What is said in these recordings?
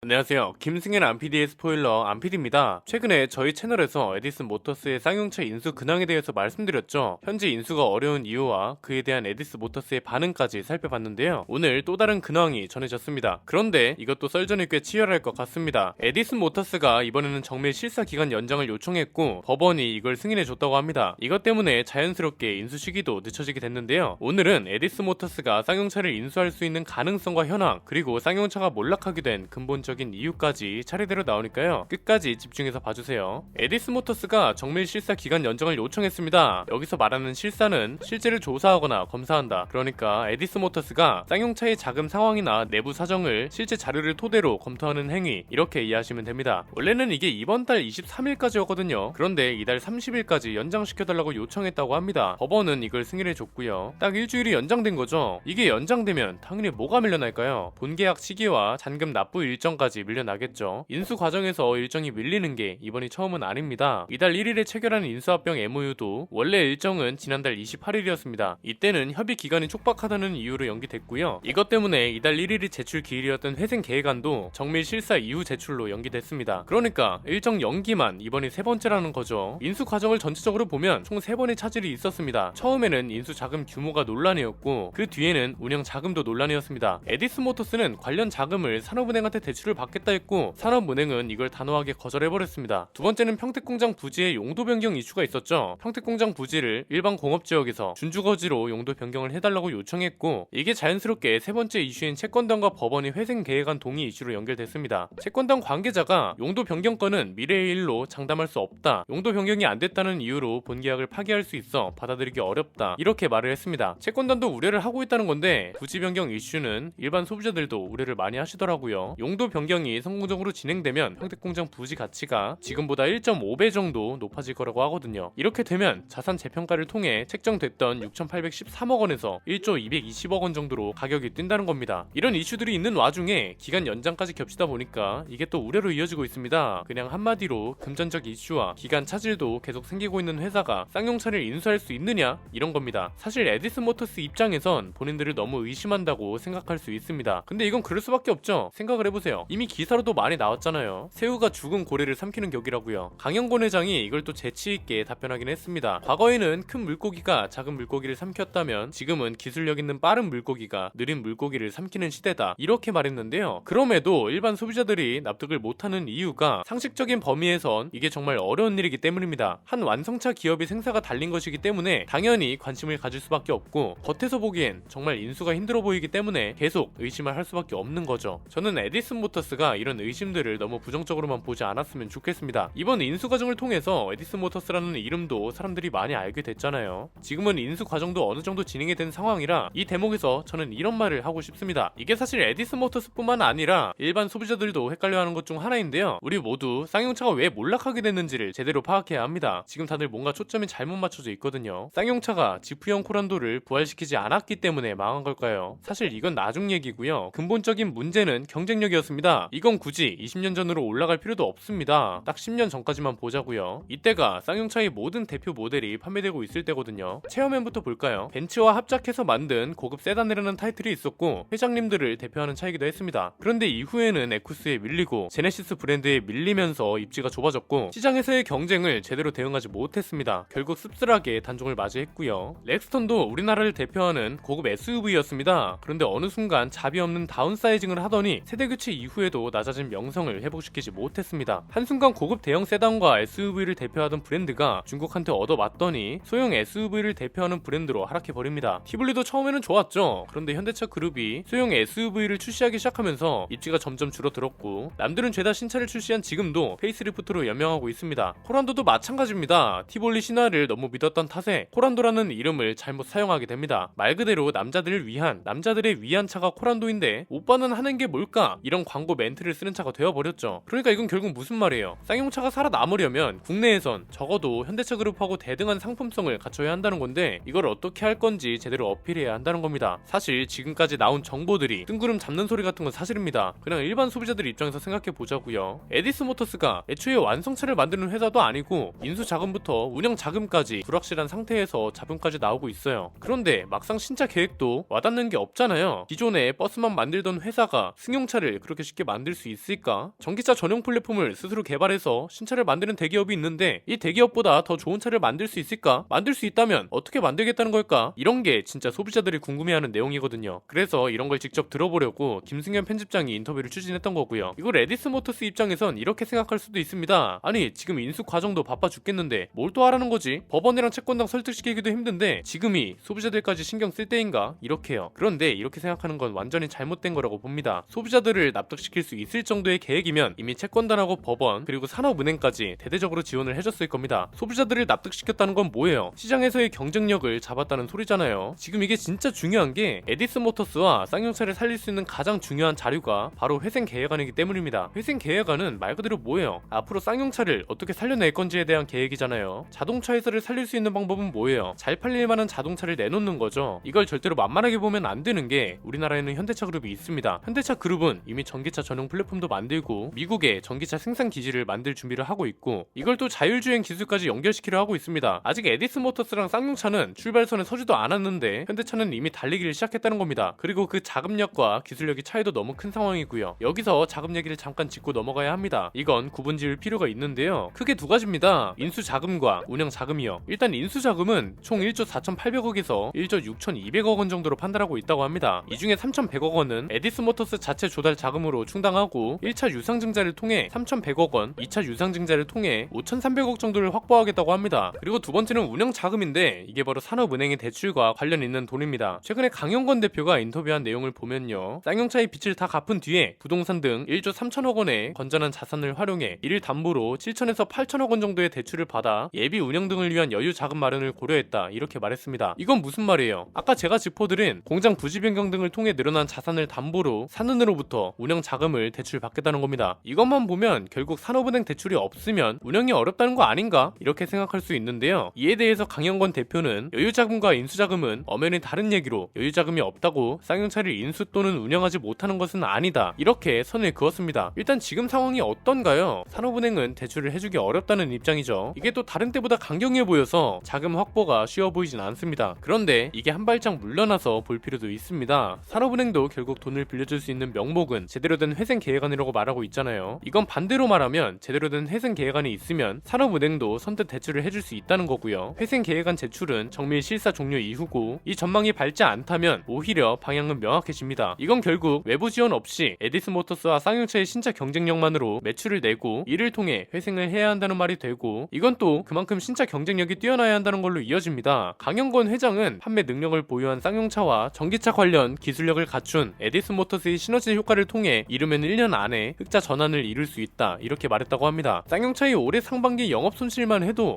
안녕하세요. 김승현 안PD의 스포일러 안PD입니다. 최근에 저희 채널에서 에디슨 모터스의 쌍용차 인수 근황에 대해서 말씀드렸죠. 현재 인수가 어려운 이유와 그에 대한 에디슨 모터스의 반응까지 살펴봤는데요. 오늘 또 다른 근황이 전해졌습니다. 그런데 이것도 썰전이 꽤 치열할 것 같습니다. 에디슨 모터스가 이번에는 정밀 실사 기간 연장을 요청했고 법원이 이걸 승인해줬다고 합니다. 이것 때문에 자연스럽게 인수 시기도 늦춰지게 됐는데요. 오늘은 에디슨 모터스가 쌍용차를 인수할 수 있는 가능성과 현황, 그리고 쌍용차가 몰락하게 된 근본적인 이유까지 차례대로 나오니까요. 끝까지 집중해서 봐주세요. 에디슨 모터스가 정밀 실사 기간 연장을 요청했습니다. 여기서 말하는 실사는 실제를 조사하거나 검사한다. 그러니까 에디슨 모터스가 쌍용차의 자금 상황이나 내부 사정을 실제 자료를 토대로 검토하는 행위, 이렇게 이해하시면 됩니다. 원래는 이게 이번 달 23일까지였거든요. 그런데 이달 30일까지 연장시켜달라고 요청했다고 합니다. 법원은 이걸 승인해줬고요. 딱 일주일이 연장된 거죠. 이게 연장되면 당연히 뭐가 밀려날까요? 본계약 시기와 잔금 납부 일정까지 밀려나겠죠. 인수 과정에서 일정이 밀리는 게 이번이 처음은 아닙니다. 이달 1일에 체결한 인수합병 MOU도 원래 일정은 지난달 28일이었습니다. 이때는 협의 기간이 촉박하다는 이유로 연기됐고요. 이것 때문에 이달 1일이 제출 기일이었던 회생 계획안도 정밀 실사 이후 제출로 연기됐습니다. 그러니까 일정 연기만 이번이 세 번째라는 거죠. 인수 과정을 전체적으로 보면 총 3번의 차질이 있었습니다. 처음에는 인수 자금 규모가 논란이었고 그 뒤에는 운영 자금도 논란이었습니다. 에디슨 모터스는 관련 자금을 산업은행한테 대출을 받겠다 했고 산업은행은 이걸 단호하게 거절해버렸습니다. 두 번째는 평택공장 부지의 용도 변경 이슈가 있었죠. 평택공장 부지를 일반 공업지역에서 준주거지로 용도 변경을 해달라고 요청했고 이게 자연스럽게 세 번째 이슈인 채권단과 법원이 회생 계획안 동의 이슈로 연결됐습니다. 채권단 관계자가 용도 변경권은 미래의 일로 장담할 수 없다. 용도 변경이 안 됐다는 이유로 본계약을 파기할 수 있어 받아들이기 어렵다. 이렇게 말을 했습니다. 채권단도 우려를 하고 있다는 건데 부지 변경 이슈는 일반 소비자들도 우려를 많이 하시더라고요. 용도 변경이 성공적으로 진행되면 평택공장 부지 가치가 지금보다 1.5배 정도 높아질 거라고 하거든요. 이렇게 되면 자산 재평가를 통해 책정됐던 6,813억 원에서 1조 220억 원 정도로 가격이 뛴다는 겁니다. 이런 이슈들이 있는 와중에 기간 연장까지 겹치다 보니까 이게 또 우려로 이어지고 있습니다. 그냥 한마디로 금전적 이슈와 기간 차질도 계속 생기고 있는 회사가 쌍용차를 인수할 수 있느냐? 이런 겁니다. 사실 에디슨 모터스 입장에선 본인들을 너무 의심한다고 생각할 수 있습니다. 근데 이건 그럴 수밖에 없죠. 생각을 해보세요. 이미 기사로도 많이 나왔잖아요. 새우가 죽은 고래를 삼키는 격이라고요. 강영권 회장이 이걸 또 재치있게 답변하긴 했습니다. 과거에는 큰 물고기가 작은 물고기를 삼켰다면 지금은 기술력 있는 빠른 물고기가 느린 물고기를 삼키는 시대다. 이렇게 말했는데요. 그럼에도 일반 소비자들이 납득을 못하는 이유가 상식적인 범위에선 이게 정말 어려운 일이기 때문입니다. 한 완성차 기업이 생사가 달린 것이기 때문에 당연히 관심을 가질 수밖에 없고 겉에서 보기엔 정말 인수가 힘들어 보이기 때문에 계속 의심을 할 수밖에 없는 거죠. 저는 에디슨 모터스가 이런 의심들을 너무 부정적으로만 보지 않았으면 좋겠습니다. 이번 인수 과정을 통해서 에디슨 모터스라는 이름도 사람들이 많이 알게 됐잖아요. 지금은 인수 과정도 어느 정도 진행이 된 상황이라 이 대목에서 저는 이런 말을 하고 싶습니다. 이게 사실 에디슨 모터스뿐만 아니라 일반 소비자들도 헷갈려하는 것 중 하나인데요. 우리 모두 쌍용차가 왜 몰락하게 됐는지를 제대로 파악해야 합니다. 지금 다들 뭔가 초점이 잘못 맞춰져 있거든요. 쌍용차가 지프형 코란도를 부활시키지 않았기 때문에 망한 걸까요? 사실 이건 나중 얘기고요. 근본적인 문제는 경쟁력이었습니다. 이건 굳이 20년 전으로 올라갈 필요도 없습니다. 딱 10년 전까지만 보자고요. 이때가 쌍용차의 모든 대표 모델이 판매되고 있을 때거든요. 체어맨부터 볼까요? 벤츠와 합작해서 만든 고급 세단이라는 타이틀이 있었고 회장님들을 대표하는 차이기도 했습니다. 그런데 이후에는 에쿠스에 밀리고 제네시스 브랜드에 밀리면서 입지가 좁아졌고 시장에서의 경쟁을 제대로 대응하지 못했습니다. 결국 씁쓸하게 단종을 맞이했고요. 렉스턴도 우리나라를 대표하는 고급 SUV였습니다. 그런데 어느 순간 잡이 없는 다운사이징을 하더니 세대교체 이후에도 낮아진 명성을 회복시키지 못했습니다. 한순간 고급 대형 세단과 SUV를 대표하던 브랜드가 중국한테 얻어맞더니 소형 SUV를 대표하는 브랜드로 하락해버립니다. 티블리도 처음에는 좋았죠. 그런데 현대차 그룹이 소형 SUV를 출시하기 시작하면서 입지가 점점 줄어들었고 남들은 죄다 신차를 출시한 지금도 페이스리프트로 연명하고 있습니다. 코란도도 마찬가지입니다. 티볼리 신화를 너무 믿었던 탓에 코란도라는 이름을 잘못 사용하게 됩니다. 말 그대로 남자들을 위한, 남자들의 위한 차가 코란도인데 오빠는 하는 게 뭘까? 이런 광고 멘트를 쓰는 차가 되어버렸죠. 그러니까 이건 결국 무슨 말이에요? 쌍용차가 살아남으려면 국내에선 적어도 현대차 그룹하고 대등한 상품성을 갖춰야 한다는 건데 이걸 어떻게 할 건지 제대로 어필해야 한다는 겁니다. 사실 지금까지 나온 정보들이 뜬구름 잡는 소리 같은 건 사실입니다. 그냥 일반 소비자들 입장에서 생각해 보자고요. 에디슨 모터스가 애초에 완성차를 만드는 회사도 아니고 인수 자금부터 운영 자금까지 불확실한 상태에서 자본까지 나오고 있어요. 그런데 막상 신차 계획도 와닿는 게 없잖아요. 기존에 버스만 만들던 회사가 승용차를 그렇게 쉽게 만들 수 있을까? 전기차 전용 플랫폼을 스스로 개발해서 신차를 만드는 대기업이 있는데 이 대기업보다 더 좋은 차를 만들 수 있을까? 만들 수 있다면 어떻게 만들겠다는 걸까? 이런 게 진짜 소비자들이 궁금해하는 내용이거든요. 그래서 이런 걸 직접 들어보려고 김승현 편집장이 인터뷰를 추진했던 거고요. 이걸 에디슨 모터스 입장에선 이렇게 생각할 수도 있습니다. 아니 지금 인수 과정도 바빠 죽겠는데 뭘 또 하라는 거지? 법원이랑 채권당 설득시키기도 힘든데 지금이 소비자들까지 신경 쓸 때인가? 이렇게요. 그런데 이렇게 생각하는 건 완전히 잘못된 거라고 봅니다. 소비자들을 납득시킬 수 있을 정도의 계획이면 이미 채권단하고 법원 그리고 산업은행까지 대대적으로 지원을 해줬을 겁니다. 소비자들을 납득시켰다는 건 뭐예요? 시장에서의 경쟁력을 잡았다는 소리잖아요. 지금 이게 진짜 중요한 게 에디슨 모터스와 쌍용차를 살릴 수 있는 가장 중요한 자료가 바로 회생계획안이기 때문입니다. 회생계획안은 말 그대로 뭐예요? 앞으로 쌍용차를 어떻게 살려낼 건지에 대한 계획이잖아요. 자동차 회사를 살릴 수 있는 방법은 뭐예요? 잘 팔릴 만한 자동차를 내놓는 거죠. 이걸 절대로 만만하게 보면 안 되는 게 우리나라에는 현대차 그룹이 있습니다. 현대차 그룹은 이미 전기차 전용 플랫폼도 만들고 미국에 전기차 생산 기지를 만들 준비를 하고 있고 이걸 또 자율주행 기술까지 연결시키려 하고 있습니다. 아직 에디슨 모터스랑 쌍용차는 출발선에 서지도 않았는데 현대차는 이미 달리기를 시작했다는 겁니다. 그리고 그 자금력과 기술력의 차이도 너무 큰 상황이고요. 여기서 자금 얘기를 잠깐 짚고 넘어가야 합니다. 이건 구분 지을 필요가 있는데요. 크게 두 가지입니다. 인수 자금과 운영 자금이요. 일단 인수 자금은 총 1조 4,800억에서 1조 6,200억 원 정도로 판단하고 있다고 합니다. 이 중에 3,100억 원은 에디슨 모터스 자체 조달 자금으로 충당하고 1차 유상증자를 통해 3,100억 원, 2차 유상증자를 통해 5,300억 정도를 확보하겠다고 합니다. 그리고 두 번째는 운영 자금인데 이게 바로 산업은행의 대출과 관련 있는 돈입니다. 최근에 강영권 대표가 인터뷰한 내용을 보면요. 쌍용차의 빚을 다 갚은 뒤에 부동산 등 1조 3천억 원의 건전한 자산을 활용해 이를 담보로 7천에서 8천억 원 정도의 대출을 받아 예비 운영 등을 위한 여유 자금 마련을 고려했다. 이렇게 말했습니다. 이건 무슨 말이에요? 아까 제가 짚어드린 공장 부지 변경 등을 통해 늘어난 자산을 담보로 산은으로부터 운영 자금을 대출받겠다는 겁니다. 이것만 보면 결국 산업은행 대출이 없으면 운영이 어렵다는 거 아닌가? 이렇게 생각할 수 있는데요. 이에 대해서 강영권 대표는 여유자금과 인수자금은 엄연히 다른 얘기로 여유자금이 없다고 쌍용차를 인수 또는 운영하지 못하는 것은 아니다. 이렇게 선을 그었습니다. 일단 지금 상황이 어떤가요? 산업은행은 대출을 해주기 어렵다는 입장이죠. 이게 또 다른 때보다 강경해 보여서 자금 확보가 쉬워 보이진 않습니다. 그런데 이게 한 발짝 물러나서 볼 필요도 있습니다. 산업은행도 결국 돈을 빌려줄 수 있는 명목은 제대로 된 회생계획안이라고 말하고 있잖아요. 이건 반대로 말하면 제대로 된 회생계획안이 있으면 산업은행도 선뜻 대출을 해줄 수 있다는 거고요. 회생계획안 제출은 정밀 실사 종료 이후고 이 전망이 밝지 않다면 오히려 방향은 명확해집니다. 이건 결국 외부 지원 없이 에디슨 모터스와 쌍용차의 신차 경쟁력만으로 매출을 내고 이를 통해 회생을 해야 한다는 말이 되고 이건 또 그만큼 신차 경쟁력이 뛰어나야 한다는 걸로 이어집니다. 강영권 회장은 판매 능력을 보유한 쌍용차와 전기차 관련 기술력을 갖춘 에디슨 모터스의 시너지 효과를 통해 이르면 1년 안에 흑자 전환을 이룰 수 있다. 이렇게 말했다고 합니다. 쌍용차의 올해 상반기 영업 손실만 해도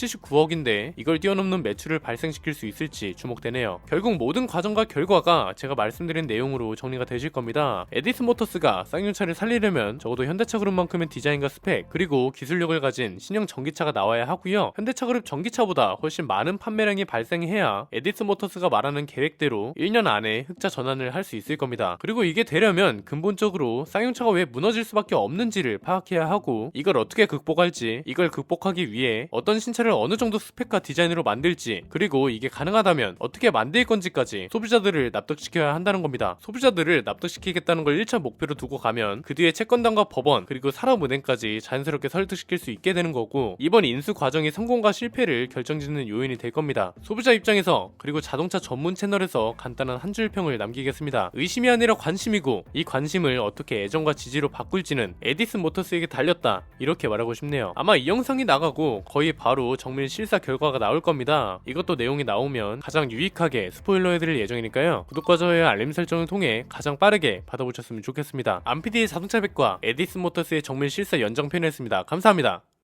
1,779억인데 이걸 뛰어넘는 매출을 발생시킬 수 있을지 주목되네요. 결국 모든 과정과 결과가 제가 말씀드린 내용으로 정리가 되실 겁니다. 에디슨 모터스가 쌍용차를 살리려면 적어도 현대차 그룹만큼의 디자인과 스펙 그리고 기술력을 가진 신형 전기차가 나와야 하고요. 현대차 그룹 전기차보다 훨씬 많은 판매량이 발생해야 에디슨 모터스가 말하는 계획대로 1년 안에 흑자 전환을 할 수 있을 겁니다. 그리고 이게 되려면 근본적으로 쌍용차가 왜 무너질 수밖에 없는지를 파악해야 하고 이걸 어떻게 극복할지 이걸 극복하기 위해 어떤 신차를 어느 정도 스펙과 디자인으로 만들지 그리고 이게 가능하다면 어떻게 만들 건지까지 소비자들을 납득시켜야 한다는 겁니다. 소비자들을 납득시키겠다는 걸 1차 목표로 두고 가면 그 뒤에 채권단과 법원 그리고 산업은행까지 자연스럽게 설득시킬 수 있게 되는 거고 이번 인수 과정의 성공과 실패를 결정짓는 요인이 될 겁니다. 소비자 입장에서 그리고 자동차 전문 채널에서 간단한 한 줄 평을 남기겠습니다. 의심이 아니라 관심이고 이 관심을 어떻게 애정과 지지로 바꿀지는 에디슨 모터스에게 달렸다. 이렇게 말하고 싶네요. 아마 이 영상이 나가고 거의 바로 정밀 실사 결과가 나올 겁니다. 이것도 내용이 나오면 가장 유익하게 스포일러해드릴 예정이니까요. 구독과 좋아요 알림 설정을 통해 가장 빠르게 받아보셨으면 좋겠습니다. 안PD의 자동차 백과 에디슨 모터스의 정밀 실사 연정편이었습니다. 감사합니다.